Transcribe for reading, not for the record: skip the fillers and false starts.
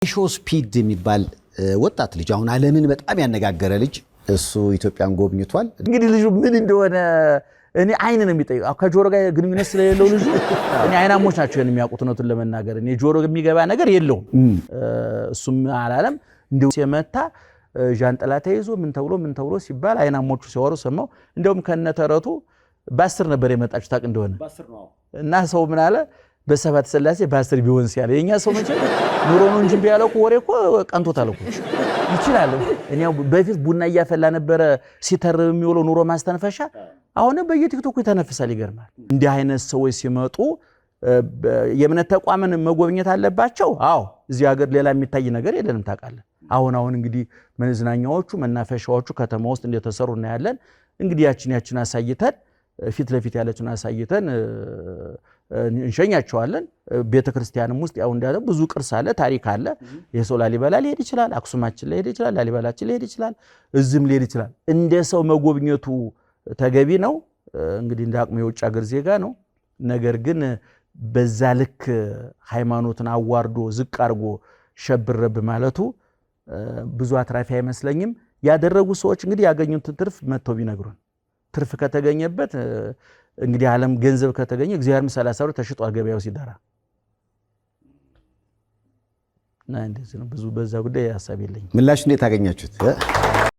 ሾው ስፒድ የሚባል ወጣት ልጅ አሁን ዓለምን በጣም ያነጋገረ ልጅ እሱ ኢትዮጵያን ጎብኝቷል። እንግዲህ ልጁ ምን እንደሆነ እኔ አይን ነው የሚጠይቀው ከጆሮ ጋር ግንኙነት ስለሌለው ልጁ እኔ አይናሞች ናቸው የሚያውቁት ነው ለመናገር እኔ ጆሮ የሚገባ ነገር የለውም። እሱም አላለም እንደው ሲመታ ጃንጥላ ተይዞ ምን ተብሎ ሲባል አይናሞቹ ሲወሩ ሰማው። እንደውም ከነተረቱ በ10 ነበር የመጣችው ታቅ እንደሆነ እና ሰው ምን አለ በሰባት ስላሴ በ10 ቢሆን ሲያለ የኛ ሰው መቼ ኑሮ ነው እንጂ ቢያለው ወሬ እኮ ቀንቶታል እኮ ይችላል። እኔው በፊት ቡና እያፈላ ነበር ሲተርብ የሚውለው ኑሮ ማስተንፈሻ አሁን በየቲክቶኩ ይተነፍሳል። ይገርማል። እንዲህ አይነት ሰዎች ሲመጡ የእምነት ተቋምን መጎብኘት አለባቸው። አዎ እዚህ ሀገር ሌላ የሚታይ ነገር የለንም ታውቃለህ። አሁን እንግዲህ መዝናኛዎቹ መናፈሻዎቹ ከተማ ውስጥ እንደተሰሩ እናያለን። እንግዲህ ያችን አሳይተን ፊት ለፊት ያለችን አሳይተን እንሸኛቸዋለን። ቤተክርስቲያንም ውስጥ ያው እንዳለ ብዙ ቅርስ አለ፣ ታሪክ አለ። የሰው ላሊበላ ሊሄድ ይችላል፣ አክሱማችን ሊሄድ ይችላል፣ ላሊበላችን ሊሄድ ይችላል፣ እዝም ሊሄድ ይችላል። እንደ ሰው መጎብኘቱ ተገቢ ነው። እንግዲህ እንደ አቅሙ የውጭ ሀገር ዜጋ ነው። ነገር ግን በዛ ልክ ሃይማኖትን አዋርዶ ዝቅ አድርጎ ሸብረብ ማለቱ ብዙ አትራፊ አይመስለኝም። ያደረጉ ሰዎች እንግዲህ ያገኙትን ትርፍ መተው ቢነግሩን ትርፍ ከተገኘበት እንግዲህ ዓለም ገንዘብ ከተገኘ እግዚአብሔር 30 ብር ተሽጧል ገበያው ሲደራ እና እንደዚህ ነው። ብዙ በዛ ጉዳይ ሐሳብ የለኝም። ምላሽ እንዴት አገኛችሁት?